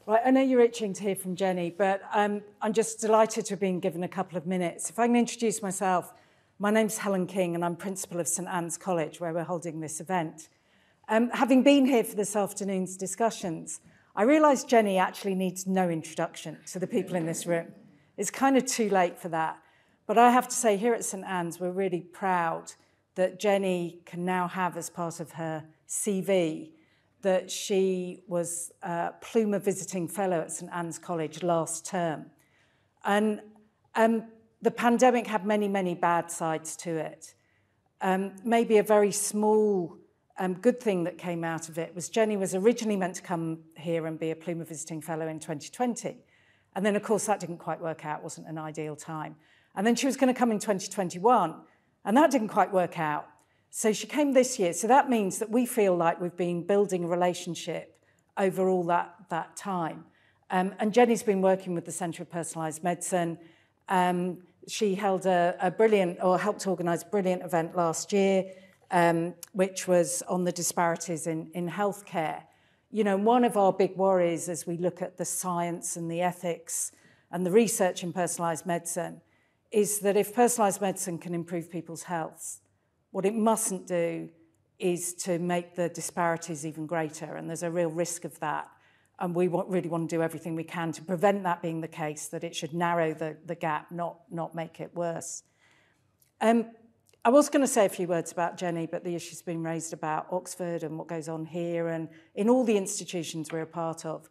Right, I know you're itching to hear from Jenny, but I'm just delighted to have been given a couple of minutes. If I can introduce myself, my name's Helen King and I'm principal of St Anne's College, where we're holding this event. Having been here for this afternoon's discussions, I realised Jenny actually needs no introduction to the people in this room. It's kind of too late for that. But I have to say, here at St Anne's, we're really proud that Jenny can now have as part of her CV that she was a Plumer visiting fellow at St Anne's College last term. And the pandemic had many, many bad sides to it. Maybe a very small good thing that came out of it was Jenny was originally meant to come here and be a Plumer visiting fellow in 2020. And then, of course, that didn't quite work out, wasn't an ideal time. And then she was going to come in 2021, and that didn't quite work out. So she came this year. So that means that we feel like we've been building a relationship over all that time. And Jenny's been working with the Centre of Personalised Medicine. She held a brilliant, or helped organise a brilliant event last year, which was on the disparities in healthcare. You know, one of our big worries as we look at the science and the ethics and the research in personalised medicine is that if personalised medicine can improve people's health, what it mustn't do is to make the disparities even greater, and there's a real risk of that. And we really want to do everything we can to prevent that being the case, that it should narrow the gap, not make it worse. I was going to say a few words about Jenny, but the issue's been raised about Oxford and what goes on here and in all the institutions we're a part of.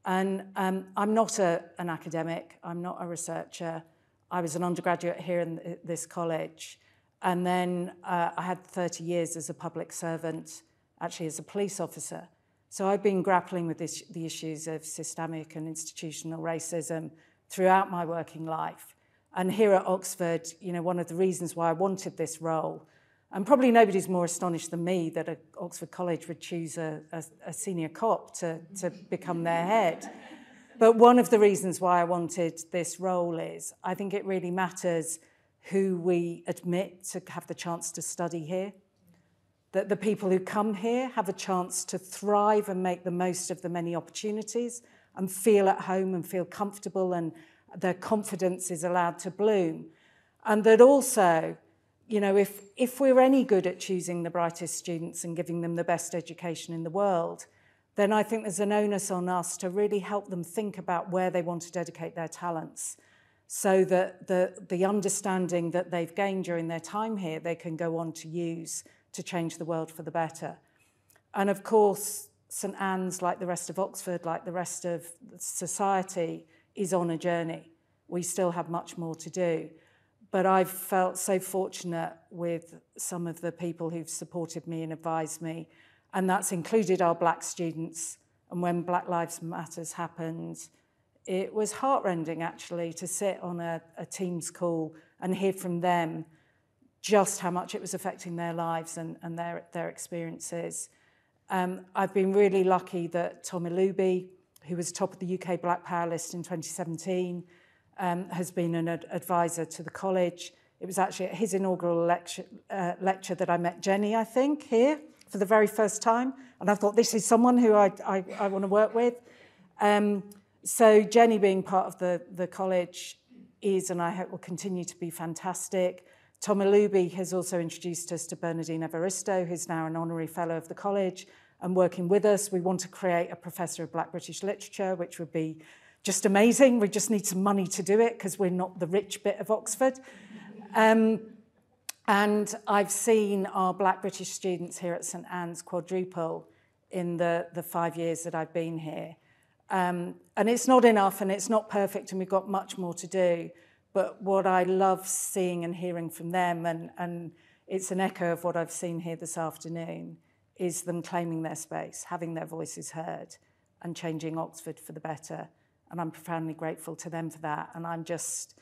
And I'm not an academic, I'm not a researcher. I was an undergraduate here in this college. And then I had 30 years as a public servant, actually as a police officer. So I've been grappling with the issues of systemic and institutional racism throughout my working life. And here at Oxford, you know, one of the reasons why I wanted this role, and probably nobody's more astonished than me that Oxford College would choose a senior cop to become their head. But one of the reasons why I wanted this role is I think it really matters who we admit to have the chance to study here, that the people who come here have a chance to thrive and make the most of the many opportunities and feel at home and feel comfortable and their confidence is allowed to bloom. And that also, you know, if we're any good at choosing the brightest students and giving them the best education in the world, then I think there's an onus on us to really help them think about where they want to dedicate their talents, so that the understanding that they've gained during their time here, they can go on to use to change the world for the better. And of course, St Anne's, like the rest of Oxford, like the rest of society, is on a journey. We still have much more to do. But I've felt so fortunate with some of the people who've supported me and advised me, and that's included our Black students. And when Black Lives Matters happened, it was heartrending, actually, to sit on a Teams call and hear from them just how much it was affecting their lives and their experiences. I've been really lucky that Tom Ilubi, who was top of the UK Black Power list in 2017, has been an advisor to the college. It was actually at his inaugural lecture that I met Jenny, I think, here for the very first time. And I thought, this is someone who I want to work with. So Jenny being part of the college is, and I hope will continue to be, fantastic. Tom Ilubi has also introduced us to Bernardine Evaristo, who's now an honorary fellow of the college and working with us. We want to create a professor of Black British literature, which would be just amazing. We just need some money to do it because we're not the rich bit of Oxford. And I've seen our Black British students here at St Anne's quadruple in the 5 years that I've been here. And it's not enough and it's not perfect and we've got much more to do. But what I love seeing and hearing from them, and it's an echo of what I've seen here this afternoon, is them claiming their space, having their voices heard and changing Oxford for the better. And I'm profoundly grateful to them for that. And I'm just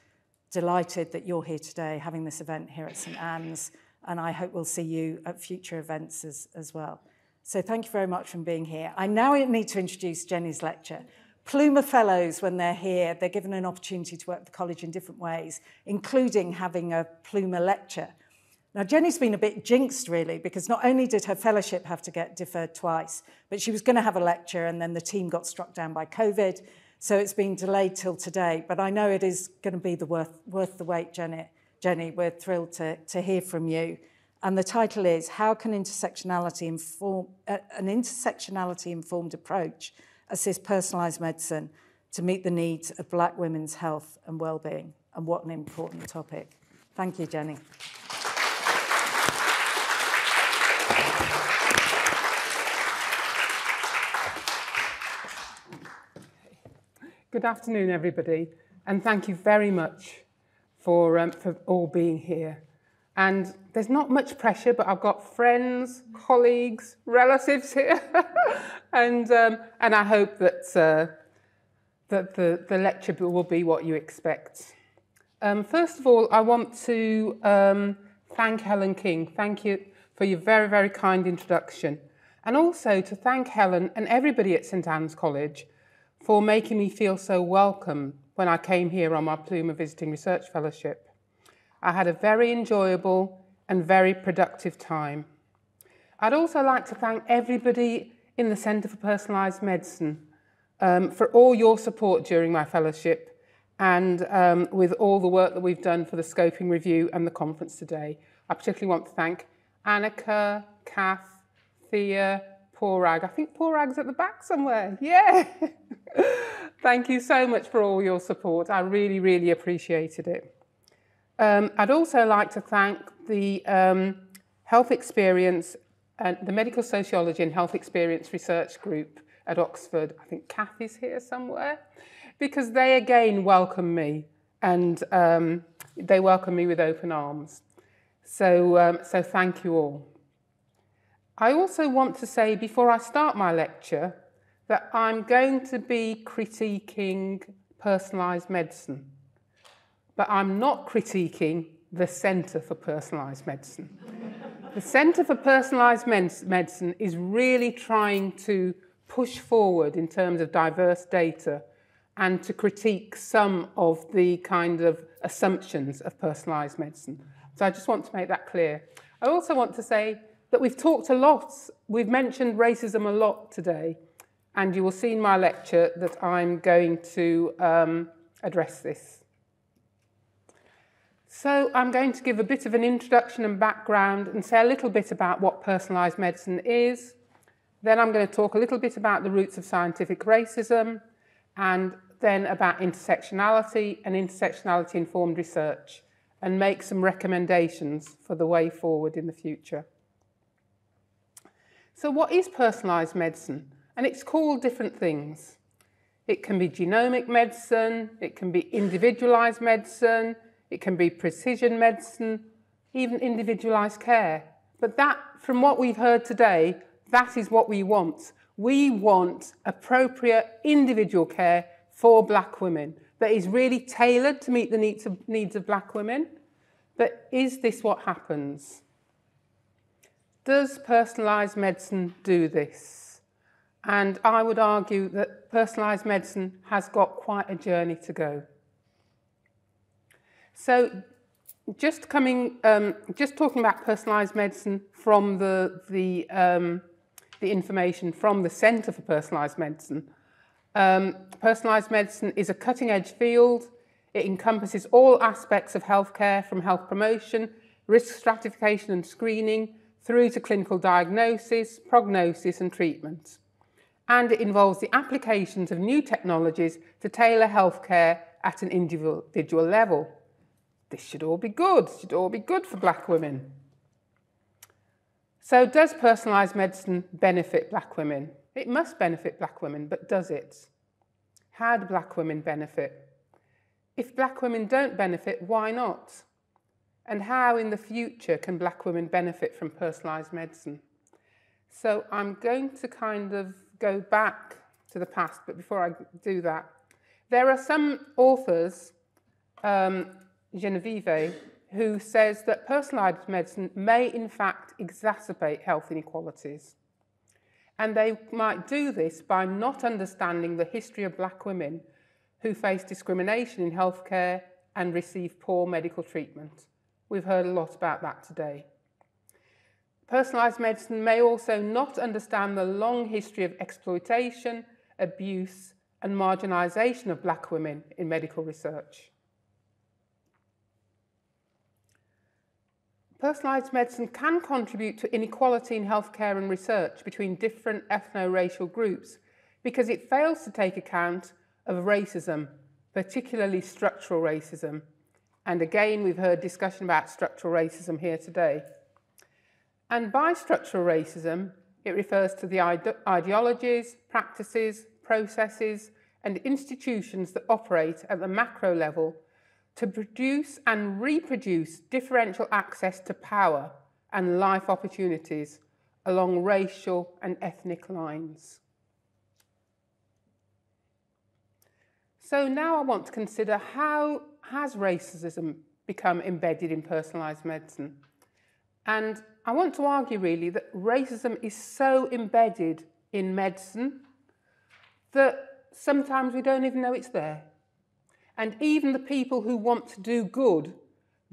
delighted that you're here today having this event here at St Anne's. And I hope we'll see you at future events as well. So thank you very much for being here. I now need to introduce Jenny's lecture. Plumer Fellows, when they're here, they're given an opportunity to work at the college in different ways, including having a Plumer lecture. Now, Jenny's been a bit jinxed, really, because not only did her fellowship have to get deferred twice, but she was going to have a lecture, and then the team got struck down by COVID, so it's been delayed till today. But I know it is going to be worth the wait, Jenny. We're thrilled to hear from you. And the title is, How can an intersectionality-informed approach assist personalised medicine to meet the needs of Black women's health and well-being? And what an important topic. Thank you, Jenny. Good afternoon, everybody, and thank you very much for all being here. And there's not much pressure, but I've got friends, colleagues, relatives here, and I hope that the lecture will be what you expect. First of all, I want to thank Helen King. Thank you for your very, very kind introduction, and also to thank Helen and everybody at St Anne's College for making me feel so welcome when I came here on my Plumer Visiting Research Fellowship. I had a very enjoyable and very productive time. I'd also like to thank everybody in the Centre for Personalised Medicine for all your support during my fellowship and with all the work that we've done for the scoping review and the conference today. I particularly want to thank Annika, Kath, Thea, Poor Rag. I think Poor Rag's at the back somewhere. Yeah. Thank you so much for all your support. I really, really appreciated it. I'd also like to thank the Health Experience and the Medical Sociology and Health Experience Research Group at Oxford. I think Kath is here somewhere, because they again welcome me, and they welcome me with open arms. So thank you all. I also want to say before I start my lecture that I'm going to be critiquing personalised medicine, but I'm not critiquing the Centre for Personalised Medicine. The Centre for Personalised Medicine is really trying to push forward in terms of diverse data and to critique some of the kind of assumptions of personalised medicine. So I just want to make that clear. I also want to say that we've talked a lot, we've mentioned racism a lot today, and you will see in my lecture that I'm going to address this. So I'm going to give a bit of an introduction and background and say a little bit about what personalised medicine is. Then I'm going to talk a little bit about the roots of scientific racism, and then about intersectionality and intersectionality-informed research, and make some recommendations for the way forward in the future. So what is personalised medicine? And it's called different things. It can be genomic medicine, it can be individualised medicine, it can be precision medicine, even individualised care. But that, from what we've heard today, that is what we want. We want appropriate individual care for Black women that is really tailored to meet the needs of Black women. But is this what happens? Does personalised medicine do this? And I would argue that personalised medicine has got quite a journey to go. So just talking about personalised medicine from the information from the Centre for Personalised Medicine. Personalised medicine is a cutting-edge field. It encompasses all aspects of healthcare, from health promotion, risk stratification and screening, through to clinical diagnosis, prognosis and treatment. And it involves the applications of new technologies to tailor healthcare at an individual level. This should all be good. It should all be good for Black women. So does personalised medicine benefit Black women? It must benefit Black women, but does it? How do Black women benefit? If Black women don't benefit, why not? And how in the future can Black women benefit from personalised medicine? So I'm going to kind of go back to the past, but before I do that, there are some authors, Genevieve, who says that personalised medicine may in fact exacerbate health inequalities. And they might do this by not understanding the history of Black women who face discrimination in healthcare and receive poor medical treatment, We've heard a lot about that today. Personalised medicine may also not understand the long history of exploitation, abuse and marginalisation of black women in medical research. Personalised medicine can contribute to inequality in healthcare and research between different ethno-racial groups because it fails to take account of racism, particularly structural racism. And again, we've heard discussion about structural racism here today. And by structural racism, it refers to the ideologies, practices, processes, and institutions that operate at the macro level to produce and reproduce differential access to power and life opportunities along racial and ethnic lines. So now I want to consider how has racism become embedded in personalised medicine. And I want to argue really that racism is so embedded in medicine that sometimes we don't even know it's there. And even the people who want to do good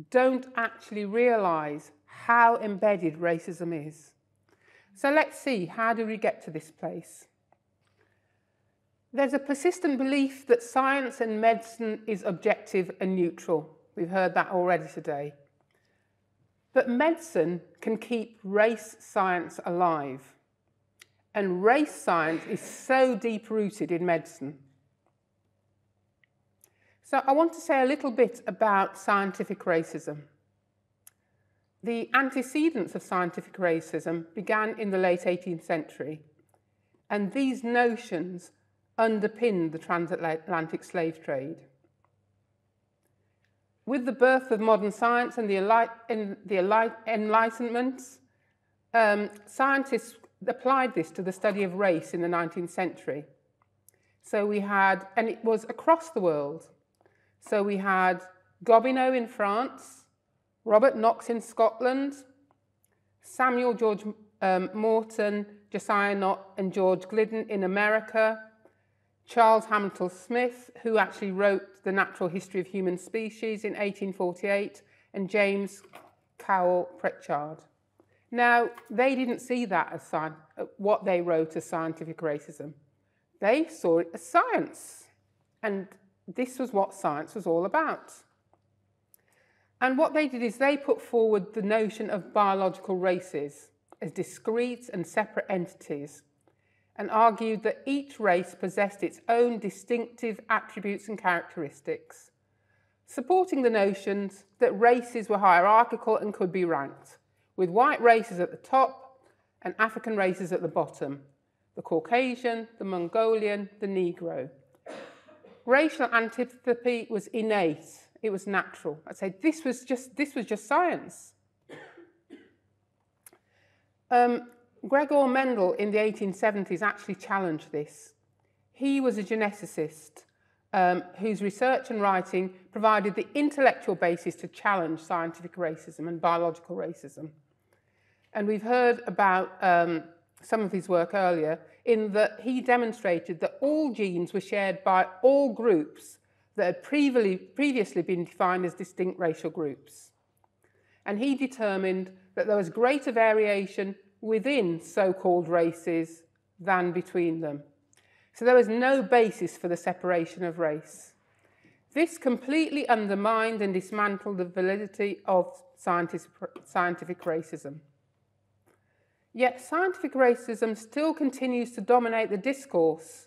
don't actually realise how embedded racism is. So let's see, how do we get to this place? There's a persistent belief that science and medicine is objective and neutral. We've heard that already today. But medicine can keep race science alive. And race science is so deep-rooted in medicine. So I want to say a little bit about scientific racism. The antecedents of scientific racism began in the late 18th century, and these notions underpinned the transatlantic slave trade. With the birth of modern science and the Enlightenment, scientists applied this to the study of race in the 19th century. So we had, and it was across the world. So we had Gobineau in France, Robert Knox in Scotland, Samuel George Morton, Josiah Nott and George Glidden in America, Charles Hamilton Smith, who actually wrote The Natural History of Human Species in 1848, and James Cowell Pritchard. Now, they didn't see that as what they wrote as scientific racism. They saw it as science, and this was what science was all about. And what they did is they put forward the notion of biological races as discrete and separate entities, and argued that each race possessed its own distinctive attributes and characteristics, supporting the notions that races were hierarchical and could be ranked, with white races at the top and African races at the bottom, the Caucasian, the Mongolian, the Negro. Racial antipathy was innate, it was natural. I'd say this was just science. Gregor Mendel in the 1870s actually challenged this. He was a geneticist whose research and writing provided the intellectual basis to challenge scientific racism and biological racism. And we've heard about some of his work earlier, in that he demonstrated that all genes were shared by all groups that had previously been defined as distinct racial groups. And he determined that there was greater variation within so-called races than between them. So there was no basis for the separation of race. This completely undermined and dismantled the validity of scientific racism. Yet scientific racism still continues to dominate the discourse,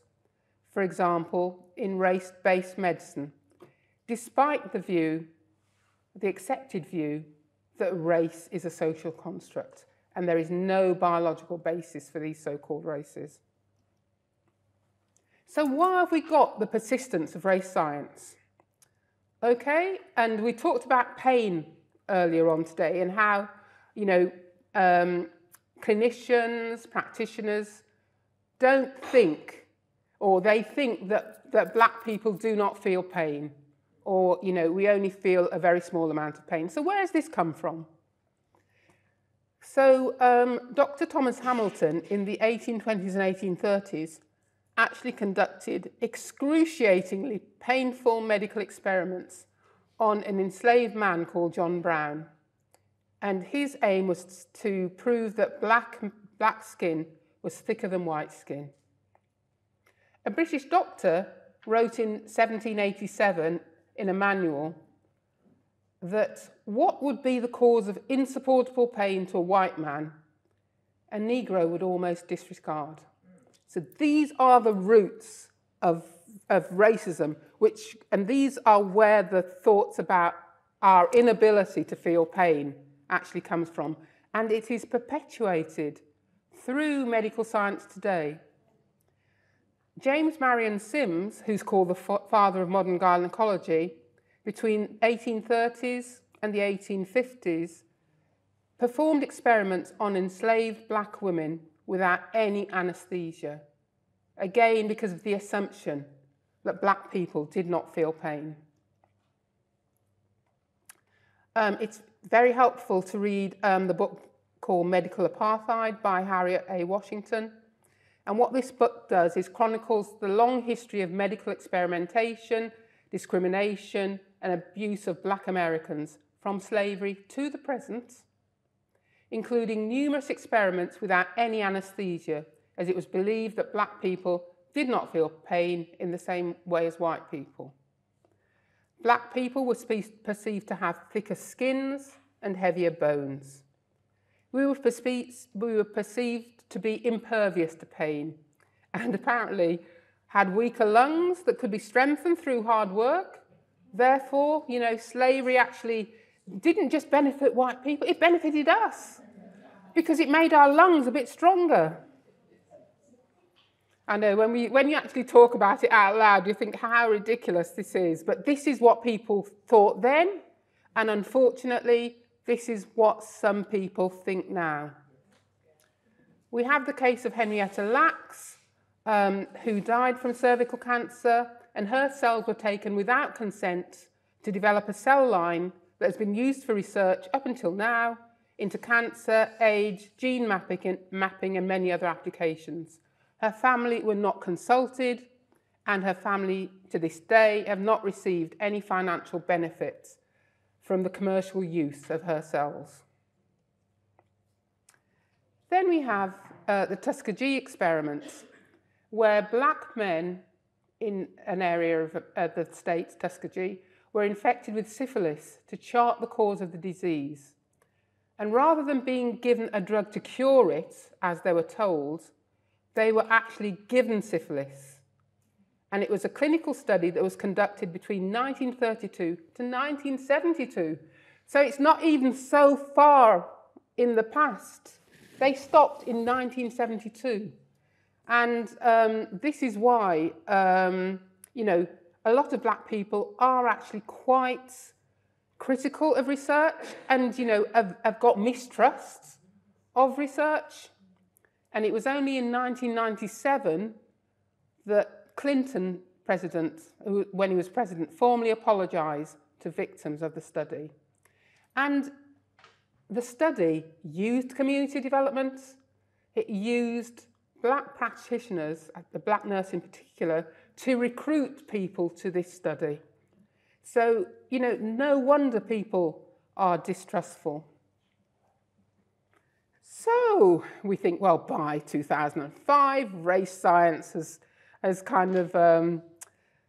for example, in race-based medicine, despite the accepted view that race is a social construct and there is no biological basis for these so-called races. So why have we got the persistence of race science? Okay, and we talked about pain earlier on today and how, clinicians, practitioners don't think, or they think that black people do not feel pain, or, we only feel a very small amount of pain. So where has this come from? So Dr. Thomas Hamilton in the 1820s and 1830s actually conducted excruciatingly painful medical experiments on an enslaved man called John Brown. And his aim was to prove that black skin was thicker than white skin. A British doctor wrote in 1787 in a manual that what would be the cause of insupportable pain to a white man, a Negro would almost disregard. So these are the roots of racism, and these are where the thoughts about our inability to feel pain actually comes from. And it is perpetuated through medical science today. James Marion Sims, who's called the father of modern gynecology, between 1830s and the 1850s, performed experiments on enslaved black women without any anaesthesia, again because of the assumption that black people did not feel pain. It's very helpful to read the book called Medical Apartheid by Harriet A. Washington. And what this book does is chronicles the long history of medical experimentation, discrimination, and abuse of black Americans from slavery to the present, including numerous experiments without any anaesthesia, as it was believed that black people did not feel pain in the same way as white people. Black people were perceived to have thicker skins and heavier bones. We were perceived to be impervious to pain, and apparently had weaker lungs that could be strengthened through hard work. Therefore, slavery actually didn't just benefit white people, it benefited us because it made our lungs a bit stronger. I know when you actually talk about it out loud, you think how ridiculous this is, but this is what people thought then, and unfortunately, this is what some people think now. We have the case of Henrietta Lacks, who died from cervical cancer, and her cells were taken without consent to develop a cell line that has been used for research up until now into cancer, age, gene mapping, and many other applications. Her family were not consulted, and her family to this day have not received any financial benefits from the commercial use of her cells. Then we have the Tuskegee experiments, where black men in an area of the state, Tuskegee, were infected with syphilis to chart the cause of the disease. And rather than being given a drug to cure it, as they were told, they were actually given syphilis. And it was a clinical study that was conducted between 1932 to 1972. So it's not even so far in the past. They stopped in 1972. And this is why, a lot of black people are actually quite critical of research and, have got mistrust of research. And it was only in 1997 that Clinton, when he was president, formally apologised to victims of the study. And the study used community development. It used black practitioners, the black nurse in particular, to recruit people to this study. So, no wonder people are distrustful. So we think, well, by 2005, race science has kind of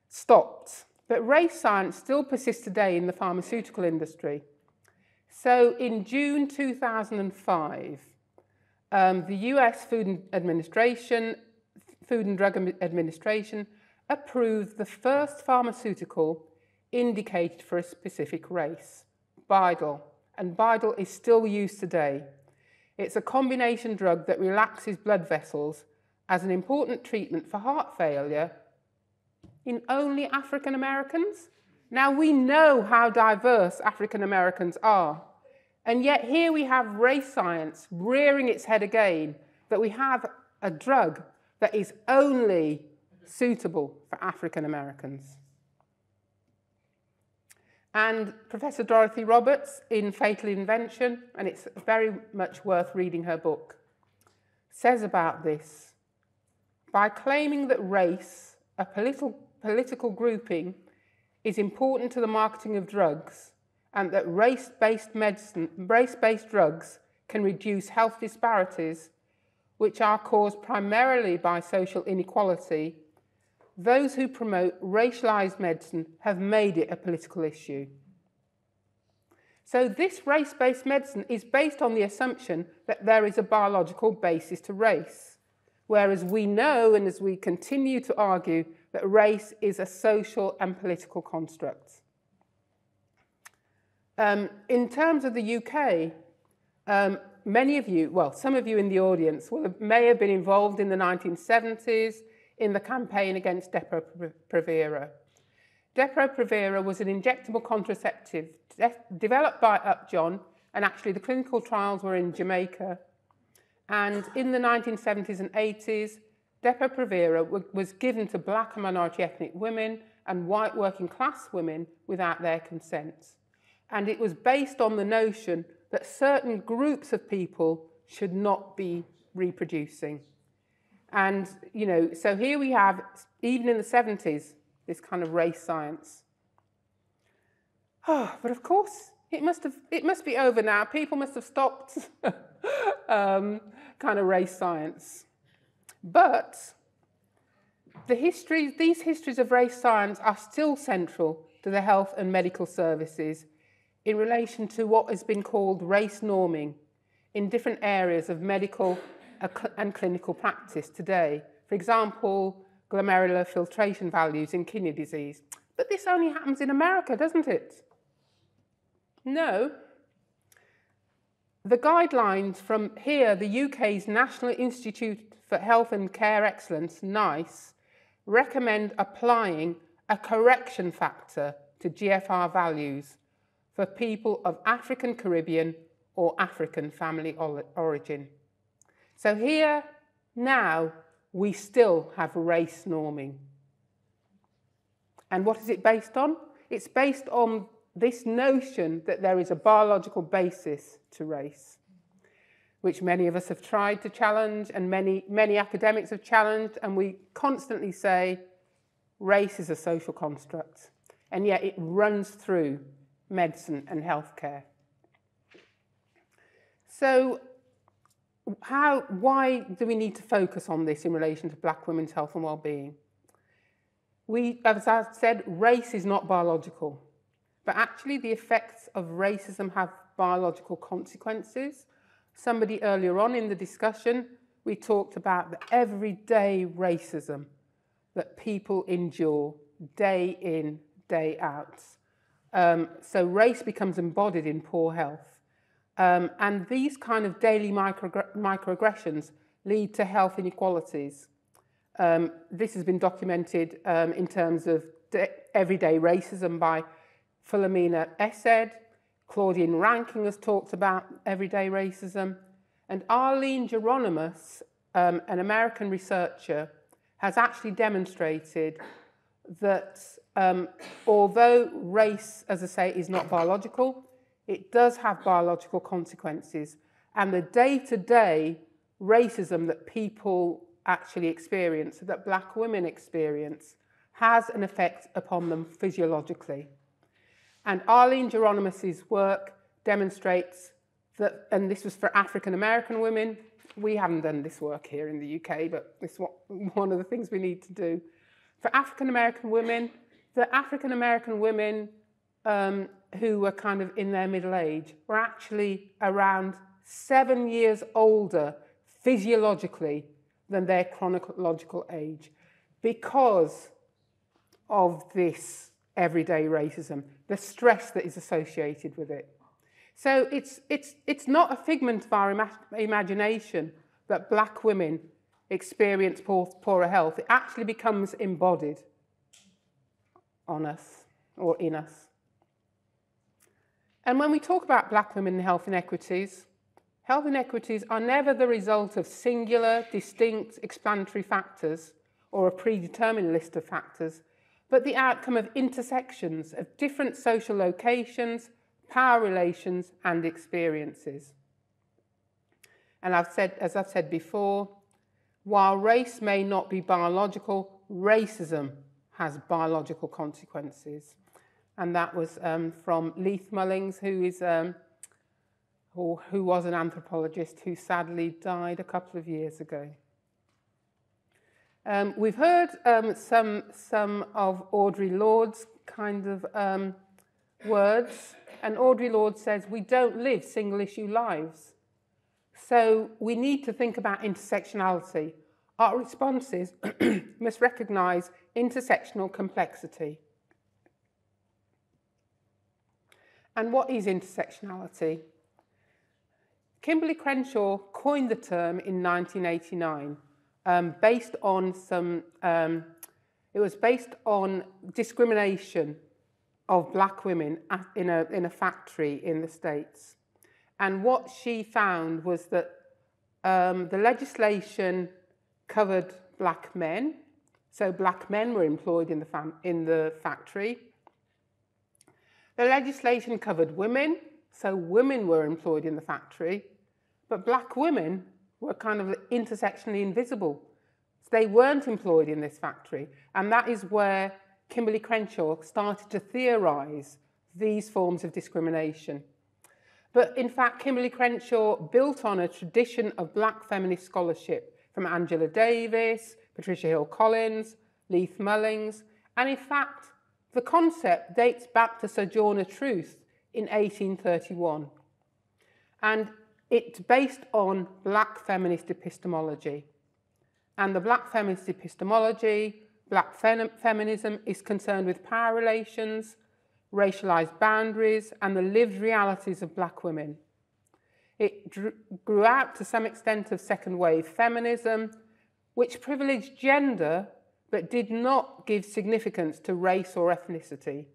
stopped. But race science still persists today in the pharmaceutical industry. So in June 2005, the US Food and Drug Administration approved the first pharmaceutical indicated for a specific race, Bidal. And Bidal is still used today. It's a combination drug that relaxes blood vessels as an important treatment for heart failure in only African Americans. Now, we know how diverse African Americans are, and yet here we have race science rearing its head again, that we have a drug that is only suitable for African Americans. And Professor Dorothy Roberts, in Fatal Invention, and it's very much worth reading her book, says about this: by claiming that race, a political grouping, is important to the marketing of drugs and that race-based drugs can reduce health disparities, which are caused primarily by social inequality, those who promote racialized medicine have made it a political issue. So this race-based medicine is based on the assumption that there is a biological basis to race, whereas we know, and as we continue to argue, that race is a social and political construct. In terms of the UK, many of you, well, some of you in the audience may have been involved in the 1970s in the campaign against Depo-Provera. Depo-Provera was an injectable contraceptive developed by Upjohn, and actually the clinical trials were in Jamaica. And in the 1970s and 80s, Depo-Provera was given to black and minority ethnic women and white working class women without their consent. And it was based on the notion that certain groups of people should not be reproducing. And, you know, so here we have, even in the 70s, this kind of race science. Oh, but of course, it must be over now. People must have stopped kind of race science. But these histories of race science are still central to the health and medical services in relation to what has been called race norming in different areas of medical and clinical practice today. For example, glomerular filtration values in kidney disease. But this only happens in America, doesn't it? No. The guidelines from here, the UK's National Institute for Health and Care Excellence, NICE, recommend applying a correction factor to GFR values for people of African, Caribbean, or African family origin. So here, now, we still have race norming. And what is it based on? It's based on this notion that there is a biological basis to race, which many of us have tried to challenge, and many academics have challenged, and we constantly say race is a social construct, and yet it runs through medicine and healthcare. So why do we need to focus on this in relation to black women's health and well-being? As I said, race is not biological, but actually the effects of racism have biological consequences. Somebody earlier on in the discussion, we talked about the everyday racism that people endure day in, day out. So race becomes embodied in poor health. And these kind of daily microaggressions lead to health inequalities. This has been documented in terms of everyday racism by Philomena Essed. Claudine Rankin has talked about everyday racism. And Arlene Geronimus, an American researcher, has actually demonstrated that although race, as I say, is not biological, it does have biological consequences. And the day-to-day racism that people actually experience, that black women experience, has an effect upon them physiologically. And Arlene Geronimus's work demonstrates that, and this was for African American women. We haven't done this work here in the UK, but it's one of the things we need to do. For African American women, the African American women who were kind of in their middle age were actually around 7 years older physiologically than their chronological age because of this everyday racism, the stress that is associated with it. So it's not a figment of our imagination that black women experience poorer health. It actually becomes embodied on us or in us. And when we talk about black women and health inequities are never the result of singular, distinct, explanatory factors or a predetermined list of factors, but the outcome of intersections of different social locations, power relations, and experiences. And as I've said before, while race may not be biological, racism has biological consequences. and that was from Leith Mullings, who was an anthropologist who sadly died a couple of years ago. We've heard some of Audre Lorde's kind of words, and Audre Lorde says, we don't live single-issue lives. So we need to think about intersectionality. Our responses must recognise intersectional complexity. And what is intersectionality? Kimberly Crenshaw coined the term in 1989, based on it was based on discrimination of black women in a factory in the States. And what she found was that the legislation covered black men, so black men were employed in the factory. The legislation covered women, so women were employed in the factory, but black women were kind of intersectionally invisible. So they weren't employed in this factory, and that is where Kimberly Crenshaw started to theorise these forms of discrimination. But in fact, Kimberly Crenshaw built on a tradition of black feminist scholarship from Angela Davis, Patricia Hill Collins, Leith Mullings, and in fact, the concept dates back to Sojourner Truth in 1831. And it's based on black feminist epistemology. And the black feminist epistemology, black feminism, is concerned with power relations, racialized boundaries, and the lived realities of black women. It grew out to some extent of second wave feminism, which privileged gender but did not give significance to race or ethnicity.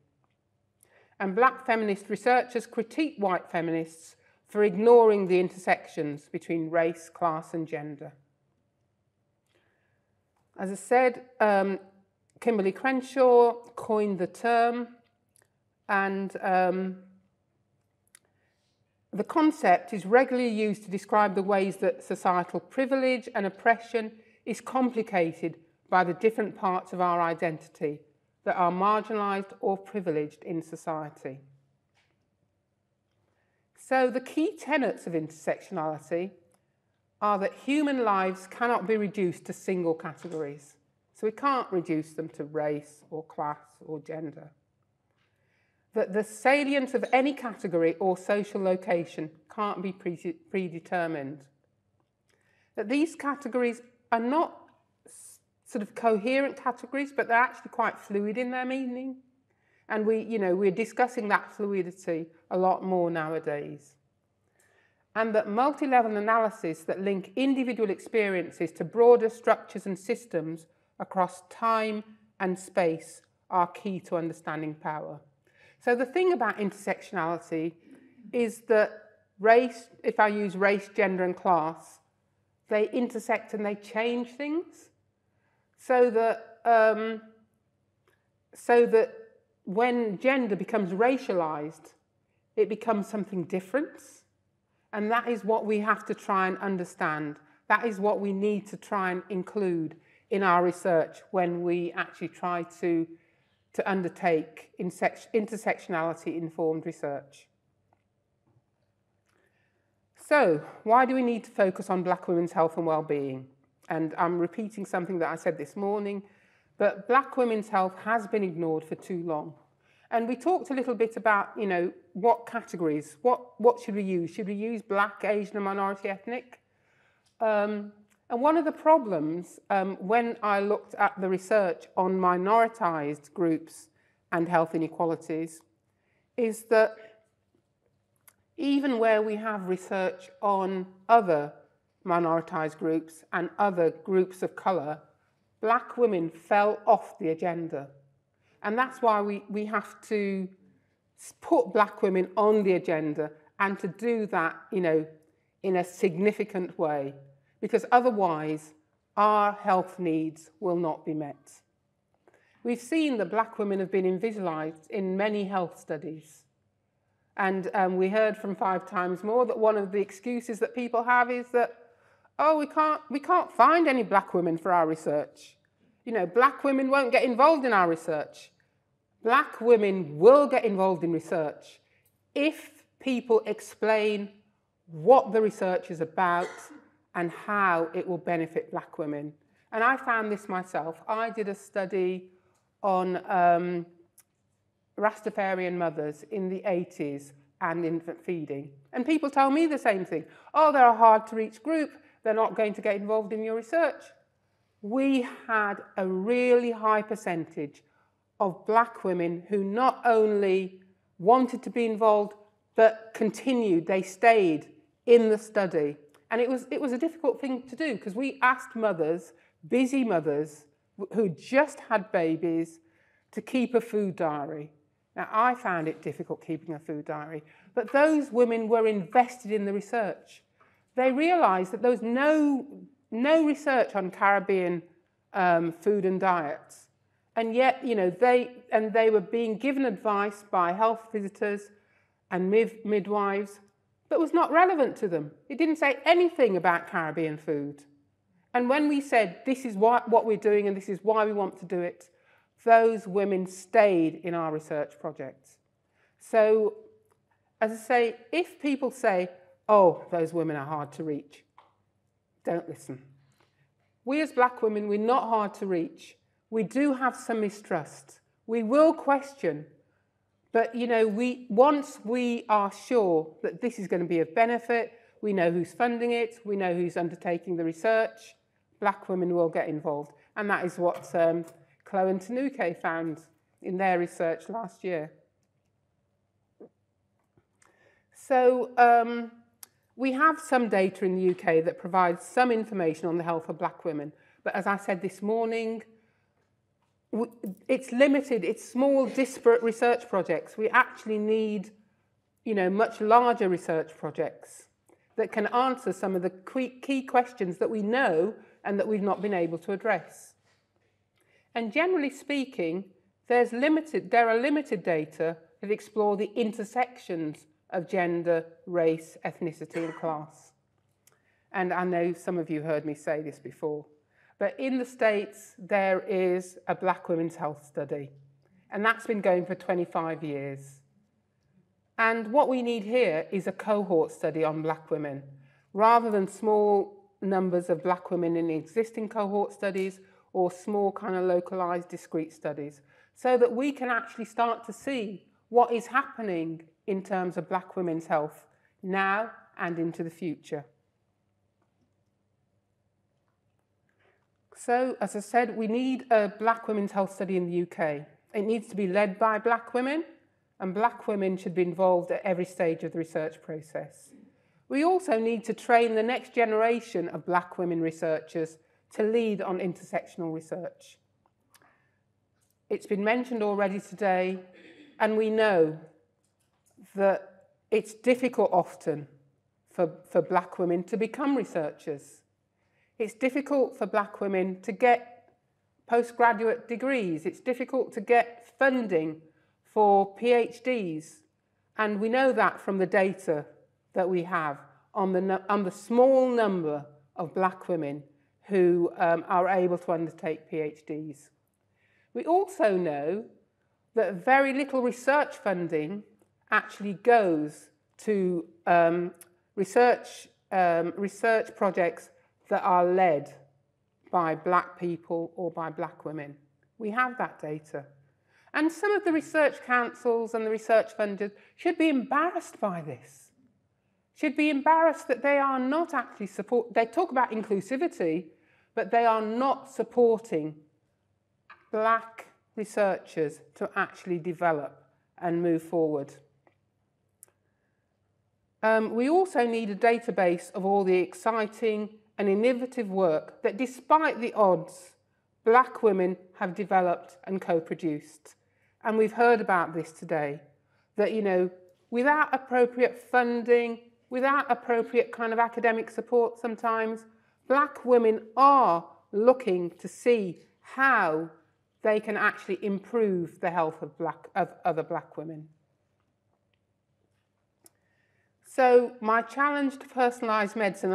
And black feminist researchers critiqued white feminists for ignoring the intersections between race, class, and gender. As I said, Kimberly Crenshaw coined the term, and the concept is regularly used to describe the ways that societal privilege and oppression is complicated by the different parts of our identity that are marginalised or privileged in society. So the key tenets of intersectionality are that human lives cannot be reduced to single categories. So we can't reduce them to race or class or gender. That the salience of any category or social location can't be predetermined. That these categories are not sort of coherent categories, but they're actually quite fluid in their meaning. And we're discussing that fluidity a lot more nowadays. And that multi-level analysis that link individual experiences to broader structures and systems across time and space are key to understanding power. So the thing about intersectionality is that race, if I use race, gender, and class, they intersect and they change things. So that when gender becomes racialized, it becomes something different. And that is what we have to try and understand. That is what we need to try and include in our research when we actually try to undertake intersectionality-informed research. So, why do we need to focus on black women's health and well-being? And I'm repeating something that I said this morning, but black women's health has been ignored for too long. And we talked a little bit about, what categories, what should we use? Should we use black, Asian, and minority ethnic? And one of the problems when I looked at the research on minoritized groups and health inequalities is that even where we have research on other minoritized groups and other groups of colour, black women fell off the agenda. And that's why we have to put black women on the agenda and to do that, in a significant way, because otherwise our health needs will not be met. We've seen that black women have been invisibilised in many health studies. And we heard from 5 times more that one of the excuses that people have is that, we can't find any black women for our research. Black women won't get involved in our research. Black women will get involved in research if people explain what the research is about and how it will benefit black women. And I found this myself. I did a study on Rastafarian mothers in the 80s and infant feeding. And people tell me the same thing. Oh, they're a hard-to-reach group. They're not going to get involved in your research. We had a really high percentage of black women who not only wanted to be involved, but continued, they stayed in the study. And it was a difficult thing to do because we asked mothers, busy mothers, who just had babies, to keep a food diary. Now, I found it difficult keeping a food diary, but those women were invested in the research. They realised that there was no research on Caribbean food and diets. And yet, you know, they were being given advice by health visitors and midwives that was not relevant to them. It didn't say anything about Caribbean food. And when we said, this is what we're doing and this is why we want to do it, those women stayed in our research projects. So, as I say, if people say, oh, those women are hard to reach, don't listen. We as black women, we're not hard to reach. We do have some mistrust. We will question. But, you know, once we are sure that this is going to be of benefit, we know who's funding it, we know who's undertaking the research, black women will get involved. And that is what Chloe and Tanuke found in their research last year. So we have some data in the UK that provides some information on the health of black women. But as I said this morning, it's limited, it's small, disparate research projects. We actually need, you know, much larger research projects that can answer some of the key questions that we know and that we've not been able to address. And generally speaking, there are limited data that explore the intersections of gender, race, ethnicity, and class. And I know some of you heard me say this before. But in the States, there is a black women's health study, and that's been going for 25 years. And what we need here is a cohort study on black women, rather than small numbers of black women in the existing cohort studies or small kind of localized discrete studies, so that we can actually start to see what is happening in terms of black women's health now and into the future. So, as I said, we need a black women's health study in the UK. It needs to be led by black women, and black women should be involved at every stage of the research process. We also need to train the next generation of black women researchers to lead on intersectional research. It's been mentioned already today, and we know that it's difficult often for black women to become researchers. It's difficult for black women to get postgraduate degrees. It's difficult to get funding for PhDs. And we know that from the data that we have on the small number of black women who are able to undertake PhDs. We also know that very little research funding actually goes to research projects that are led by black people or by black women. We have that data. And some of the research councils and the research funders should be embarrassed by this. Should be embarrassed that they are not actually they talk about inclusivity, but they are not supporting black researchers to actually develop and move forward. We also need a database of all the exciting and innovative work that, despite the odds, black women have developed and co-produced. And we've heard about this today, that, you know, without appropriate funding, without appropriate kind of academic support sometimes, black women are looking to see how they can actually improve the health of other black women. So my challenge to personalised medicine,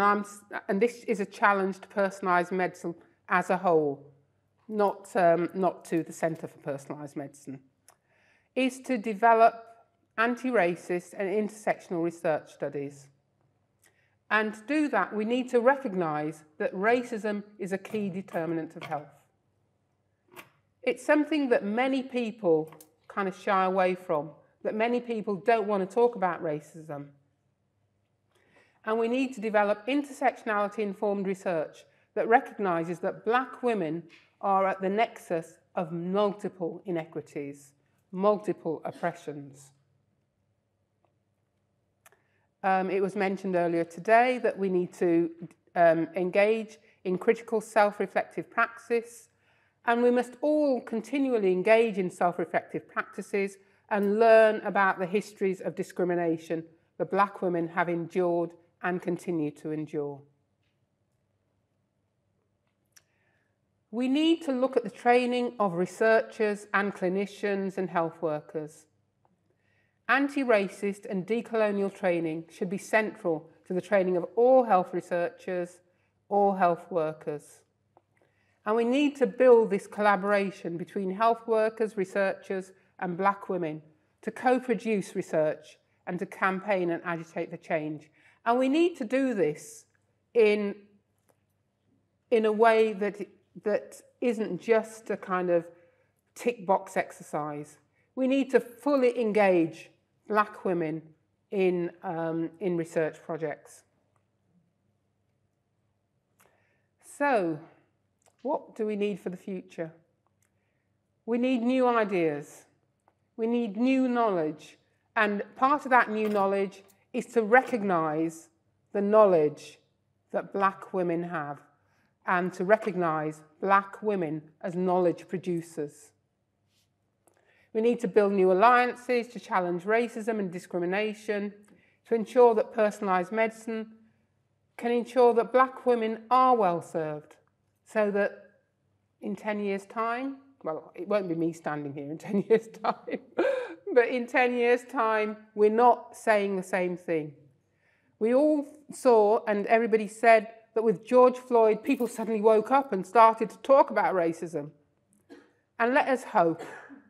and this is a challenge to personalised medicine as a whole, not to the Centre for Personalised Medicine. is to develop anti-racist and intersectional research studies. And to do that, we need to recognise that racism is a key determinant of health. It's something that many people kind of shy away from, that many people don't want to talk about racism. And we need to develop intersectionality-informed research that recognises that black women are at the nexus of multiple inequities, multiple oppressions. It was mentioned earlier today that we need to engage in critical self-reflective practice, and we must all continually engage in self-reflective practices and learn about the histories of discrimination that black women have endured and continue to endure. We need to look at the training of researchers and clinicians and health workers. Anti-racist and decolonial training should be central to the training of all health researchers, all health workers. And we need to build this collaboration between health workers, researchers, and black women to co-produce research and to campaign and agitate for change. And we need to do this in a way that isn't just a kind of tick box exercise. We need to fully engage black women in research projects. So, what do we need for the future? We need new ideas. We need new knowledge. And part of that new knowledge is to recognise the knowledge that black women have and to recognise black women as knowledge producers. We need to build new alliances to challenge racism and discrimination, to ensure that personalised medicine can ensure that black women are well served, so that in 10 years' time, well, it won't be me standing here in 10 years' time, but in 10 years' time, we're not saying the same thing. We all saw, and everybody said, that with George Floyd, people suddenly woke up and started to talk about racism. And let us hope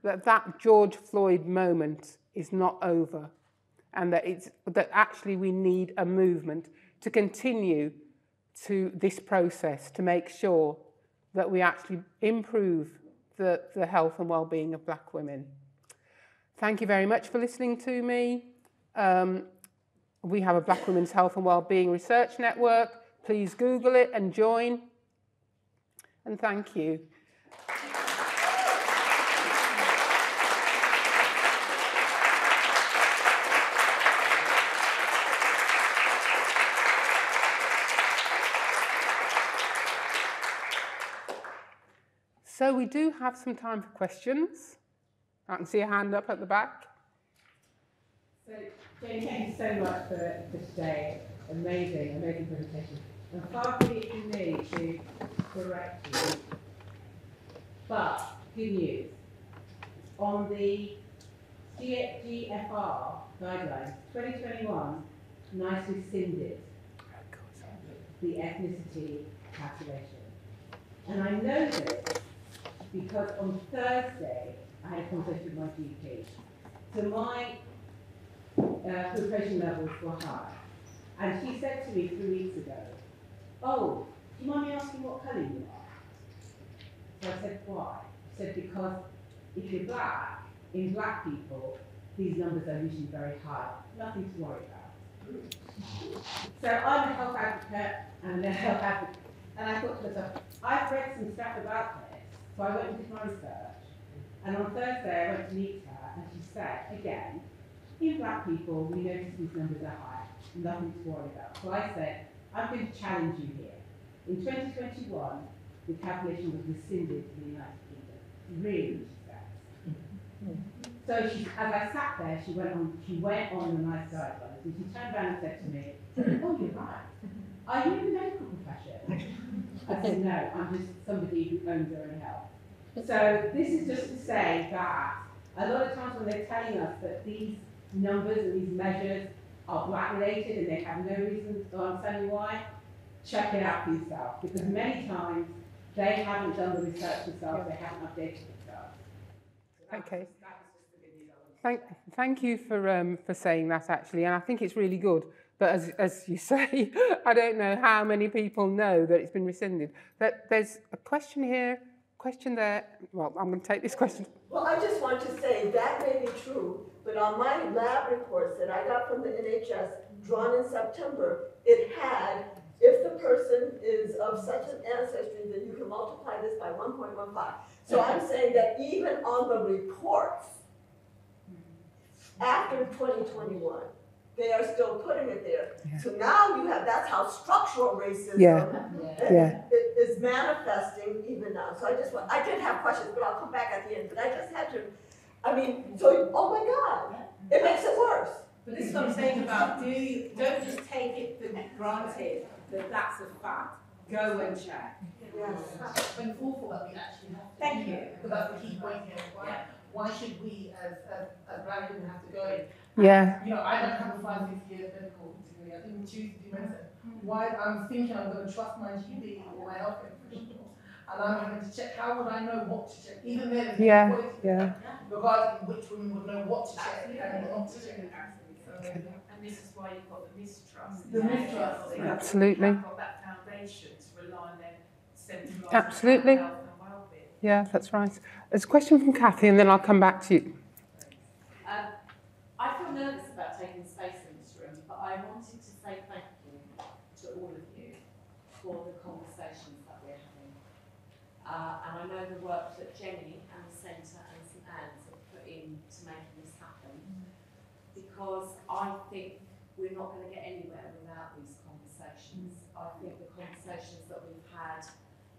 that that George Floyd moment is not over, and that actually we need a movement to continue to this process to make sure that we actually improve the health and well-being of black women. Thank you very much for listening to me. We have a Black Women's Health and Wellbeing Research Network. Please Google it and join. And thank you. So we do have some time for questions. I can see a hand up at the back. So, Jane, thank you so much for today. Amazing presentation. And far be it from me to correct you. But, good news. On the GFR guidelines, 2021 nicely rescinded the ethnicity calculation. And I know this because on Thursday, I had a conversation with my GP. So my filtration levels were high. And she said to me 3 weeks ago, "Oh, do you mind me asking what colour you are?" So I said, "Why?" She said, "Because if you're black, in black people, these numbers are usually very high. Nothing to worry about." So I'm a health advocate and a health advocate. And I thought to myself, I've read some stuff about this. So I went and did my research. And on Thursday, I went to meet her, and she said, again, in black people, we notice these numbers are high. Nothing to worry about. So I said, I'm going to challenge you here. In 2021, the calculation was rescinded in the United Kingdom. Really, she said. So she, as I sat there, she went on the nice guidelines, and she turned around and said to me, "Oh, you're right. Are you in the medical profession?" I said, "No, I'm just somebody who owns their own health." So this is just to say that a lot of times when they're telling us that these numbers and these measures are black related and they have no reason to understand why, check it out for yourself, because many times they haven't done the research themselves, they haven't updated themselves. So Okay. that was just the good news I Thank you for saying that, actually, and I think it's really good. But as you say, I don't know how many people know that it's been rescinded. There's a question here, question there. Well, I'm going to take this question. Well, I just want to say that may be true, but on my lab reports that I got from the NHS, drawn in September, it had, if the person is of such an ancestry, then you can multiply this by 1.15. So I'm saying that even on the reports, after 2021, they are still putting it there. Yeah. So now you have, that's how structural racism is manifesting even now. So I did have questions, but I'll come back at the end. But I just had to, so, oh my God, it makes it worse. But this is what I'm saying about, don't just take it for granted that that's a fact. Go and check. Yes. When awful that we actually have to. Thank you. Because that's the key point here. Why should we, as black women, have to go in? Yeah. You know, I don't have a 5-6 year medical degree. I didn't choose to do medicine. Why I'm thinking I'm going to trust my GP or my healthcare professional, and I'm having to check. How would I know what to check? Even then, regarding which women would know what to check and what not to check. Okay. And this is why you've got the mistrust. The mistrust. Absolutely. You've got that foundation to rely on their centralised Absolutely. health and well-being. Yeah, that's right. There's a question from Kathy, and then I'll come back to you. I feel nervous about taking space in this room, but I wanted to say thank you to all of you for the conversations that we're having. And I know the work that Jenny and the Centre and St Anne's have put into making this happen, because I think we're not going to get anywhere without these conversations. I think the conversations that we've had,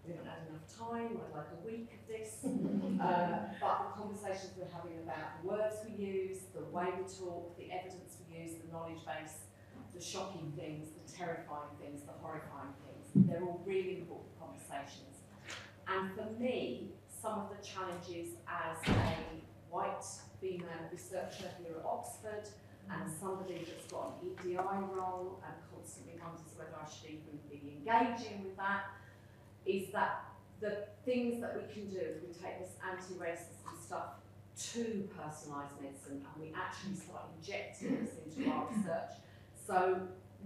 we haven't had enough time. I'd like a week of this. But the conversations we're having about the words we use, the way we talk, the evidence we use, the knowledge base, the shocking things, the terrifying things, the horrifying things, they're all really important conversations. And for me, some of the challenges as a white female researcher here at Oxford, and somebody that's got an EDI role and constantly wonders whether I should even be engaging with that, is that the things that we can do if we take this anti-racist stuff to personalised medicine and we actually start injecting this into our research. So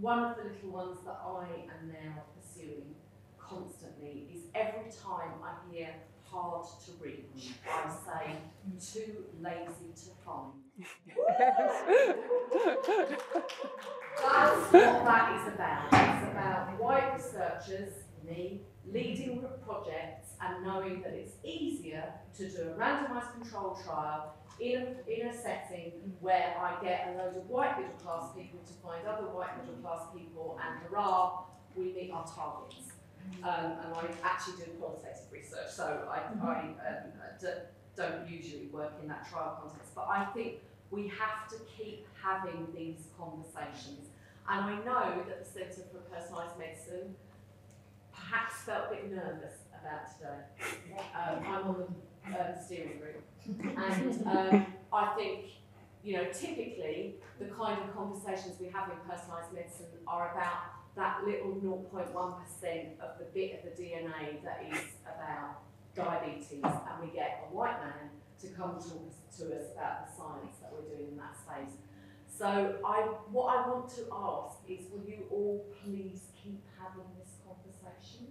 one of the little ones that I am now pursuing constantly is every time I hear hard to reach, I say too lazy to find. That's what that is about. It's about white researchers, me, leading projects and knowing that it's easier to do a randomised control trial in a setting where I get a load of white middle class people to find other white middle class people, and hurrah, we meet our targets. And I actually do qualitative research, so I don't usually work in that trial context, but I think we have to keep having these conversations. And I know that the Centre for Personalised Medicine perhaps felt a bit nervous about today. I'm on the steering group, and I think, you know, typically the kind of conversations we have in personalised medicine are about that little 0.1% of the bit of the DNA that is about diabetes, and we get a white man to come talk to us about the science that we're doing in that space. So what I want to ask is, will you all please keep having this conversation?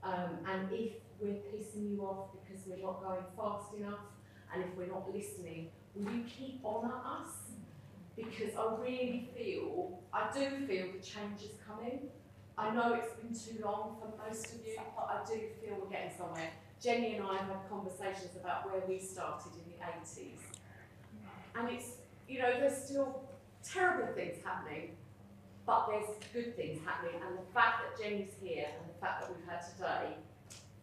And if we're pissing you off because we're not going fast enough, and if we're not listening, will you keep on at us? Because I do feel the change is coming. I know it's been too long for most of you, but I do feel we're getting somewhere. Jenny and I have had conversations about where we started in the 80s. And it's, you know, there's still terrible things happening, but there's good things happening. And the fact that Jenny's here and the fact that we've had today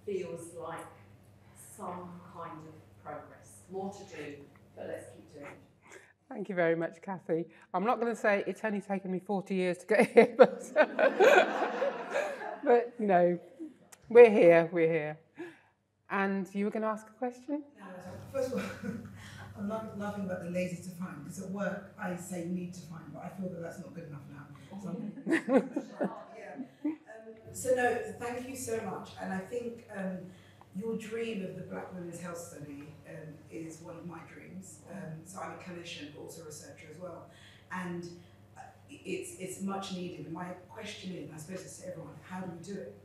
feels like some kind of progress. More to do, but let's keep doing it. Thank you very much, Kathy. I'm not going to say it's only taken me 40 years to get here, but you know, we're here. And you were going to ask a question? First of all, I'm laughing about the lazy to find, because at work I say need to find, but I feel that that's not good enough now. So no, thank you so much. And I think your dream of the Black Women's Health Study is one of my dreams. so I'm a clinician, but also a researcher as well. And it's much needed. And my question is, and I suppose it's to everyone, how do we do it?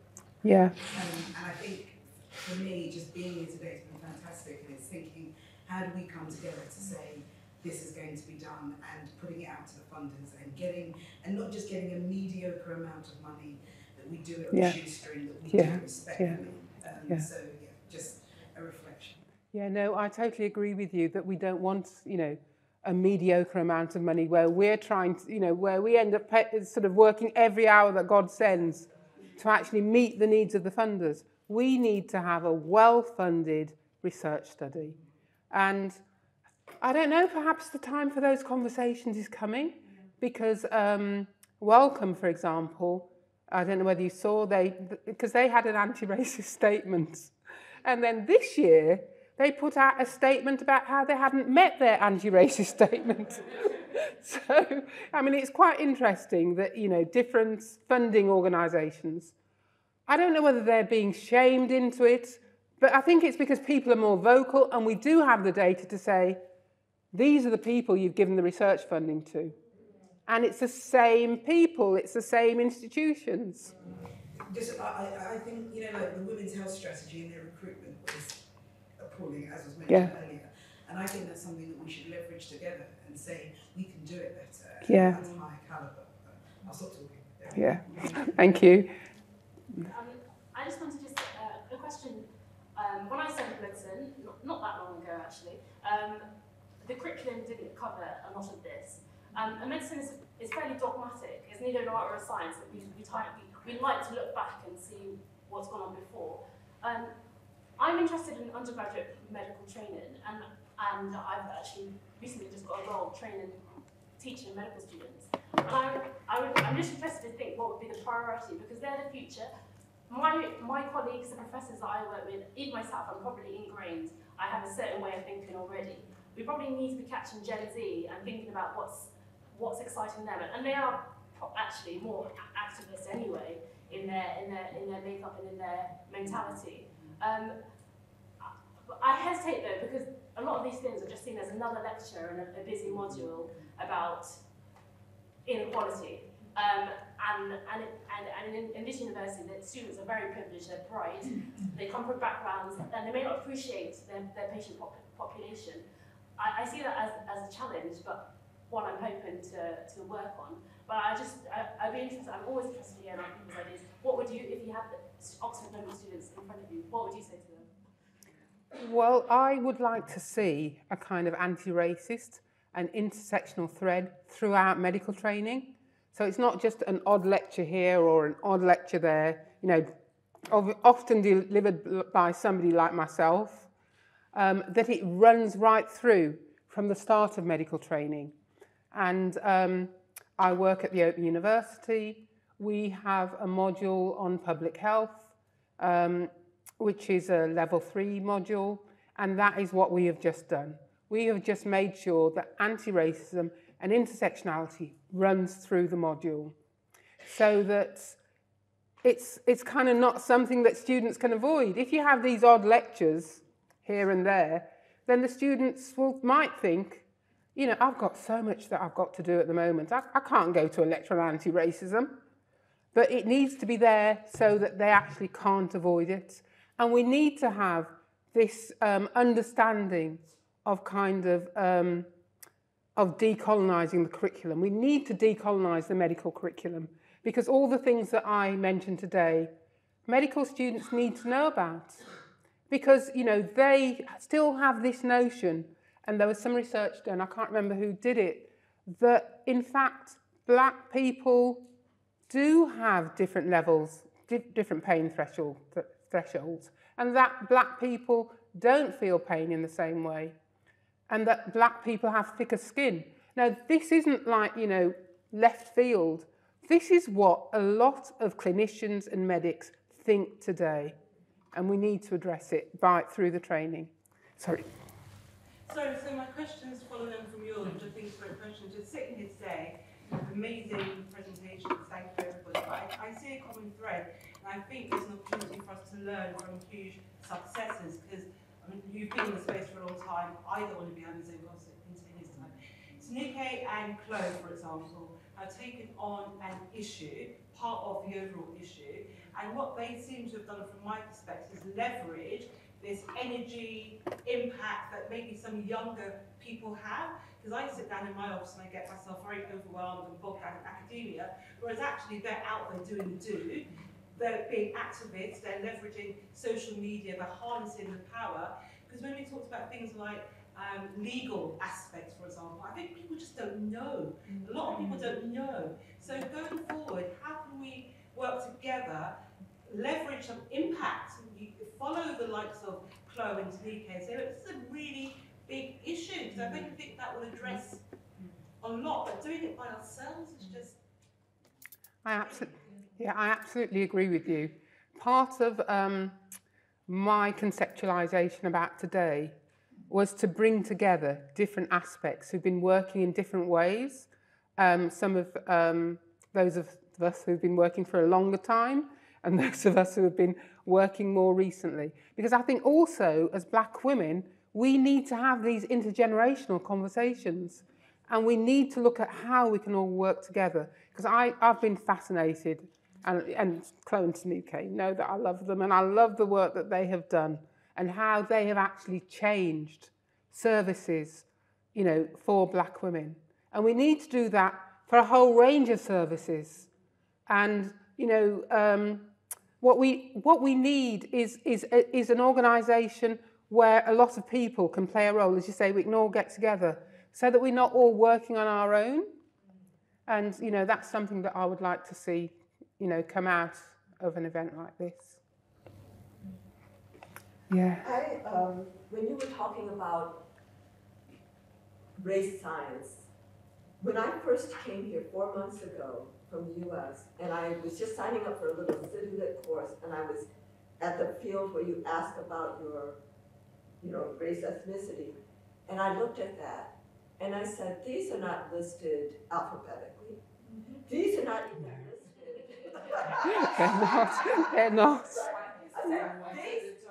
Yeah. And I think for me, just being here today has been fantastic. And it's thinking, how do we come together to say this is going to be done, and putting it out to the funders and not just getting a mediocre amount of money, that we do it on a shoestring, that we do it respectfully. So just a reflection. Yeah, no, I totally agree with you that we don't want, a mediocre amount of money where we're trying to, where we end up sort of working every hour that God sends to actually meet the needs of the funders. We need to have a well-funded research study. And I don't know, perhaps the time for those conversations is coming, because Wellbeing, for example, I don't know whether you saw, because they had an anti-racist statement. And then this year, they put out a statement about how they hadn't met their anti-racist statement. So, I mean, it's quite interesting that, different funding organisations, I don't know whether they're being shamed into it, but I think it's because people are more vocal, and we do have the data to say, these are the people you've given the research funding to. And it's the same people, it's the same institutions. I think, like the women's health strategy and their recruitment was appalling, as was mentioned earlier. And I think that's something that we should leverage together and say, we can do it better at a higher calibre. I'll stop talking. Yeah, thank you. I just wanted to a question. When I studied medicine, not that long ago actually, the curriculum didn't cover a lot of this. And medicine is fairly dogmatic. It's neither an art or a science. That we like to look back and see what's gone on before. I'm interested in undergraduate medical training, and I've actually recently just got a role teaching medical students. And I'm just interested to think what would be the priority, because they're the future. My colleagues, the professors that I work with, even myself, I'm probably ingrained. I have a certain way of thinking already. We probably need to be catching Gen Z and thinking about what's exciting them, and they are actually more activists anyway in their makeup and in their mentality. I hesitate though, because a lot of these things are just seen as another lecture and a busy module about inequality. And in this university, the students are very privileged, they're bright, they come from backgrounds, and they may not appreciate their patient population. I see that as a challenge, but one I'm hoping to work on. But I'd be interested, I'm always interested in hearing people's ideas. What would you, if you had the Oxford medical students in front of you, what would you say to them? Well, I would like to see a kind of anti-racist and intersectional thread throughout medical training. So it's not just an odd lecture here or an odd lecture there, often delivered by somebody like myself, that it runs right through from the start of medical training. And I work at the Open University. We have a module on public health, which is a level 3 module, and that is what we have just done. We have just made sure that anti-racism and intersectionality runs through the module, so that it's kind of not something that students can avoid. If you have these odd lectures here and there, then the students might think, I've got so much that I've got to do at the moment. I can't go to a lecture on anti-racism. But it needs to be there so that they actually can't avoid it. And we need to have this understanding of of decolonising the curriculum. We need to decolonise the medical curriculum, because all the things that I mentioned today, medical students need to know about. Because, they still have this notion, and there was some research done, I can't remember who did it, that in fact, black people do have different levels, different pain thresholds, and that black people don't feel pain in the same way, and that black people have thicker skin. Now, this isn't like, left field. This is what a lot of clinicians and medics think today, and we need to address it through the training. Sorry. Sorry, so my questions following on from yours, which I think is a great question. Just sitting here today, amazing presentations, thank you everybody. But I see a common thread, and I think there's an opportunity for us to learn from huge successes, because you've been in the space for a long time. I don't want to be having the same Tanike and Chloe, for example, have taken on an issue, part of the overall issue, and what they seem to have done from my perspective is leverage this energy, impact that maybe some younger people have. Because I sit down in my office and I get myself very overwhelmed and bogged down in academia, whereas actually they're out there doing the do. They're being activists, they're leveraging social media, they're harnessing the power. Because when we talked about things like legal aspects, for example, I think people just don't know. A lot of people don't know. So going forward, how can we work together, leverage some impact, you follow the likes of Chloe and Tanike and say, look, this is a really big issue, because I don't think that will address a lot, but doing it by ourselves is just... I absolutely agree with you. Part of my conceptualisation about today was to bring together different aspects who've been working in different ways. Some of those of us who've been working for a longer time, and those of us who have been working more recently. Because I think also, as black women, we need to have these intergenerational conversations, and we need to look at how we can all work together. Because I've been fascinated, and Chloe and Tanike know that I love them, and I love the work that they have done, and how they have actually changed services, you know, for black women. And we need to do that for a whole range of services. And, you know, what we need is an organisation where a lot of people can play a role. As you say, we can all get together so that we're not all working on our own. And, you know, that's something that I would like to see, you know, come out of an event like this. Yeah. When you were talking about race science, when I first came here 4 months ago from the US, and I was just signing up for a little city lit course, and I was at the field where you ask about your, you know, race, ethnicity, and I looked at that, and I said, these are not listed alphabetically. These are not even listed. They're not. I said,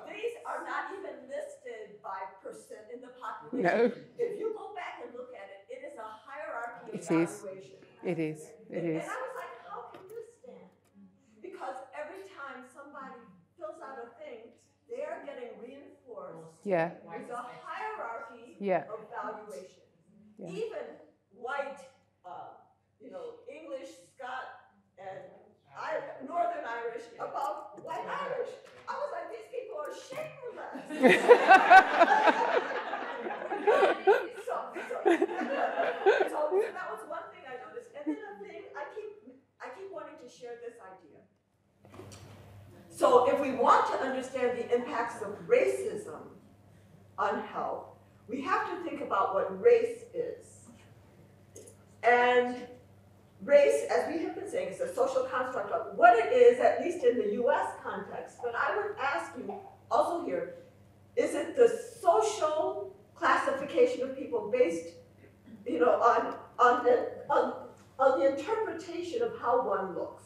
these are not even listed by percent in the population. No. If you go back and look at it, it is a hierarchy of It is. evaluation. It is. It is. And I was like, how can this stand? Because every time somebody fills out a thing, they're getting reinforced Yeah. with a hierarchy Yeah. of valuation. Yeah. Even white, you know, English, Scot, and Northern Irish above white Irish. I was like, these people are shameless. So that was one thing I noticed. And then a thing, I keep wanting to share this idea. So if we want to understand the impacts of racism on health, we have to think about what race is. And race, as we have been saying, is a social construct of what it is, at least in the US context. But I would ask you also here, is it the social classification of people based, you know, on the interpretation of how one looks?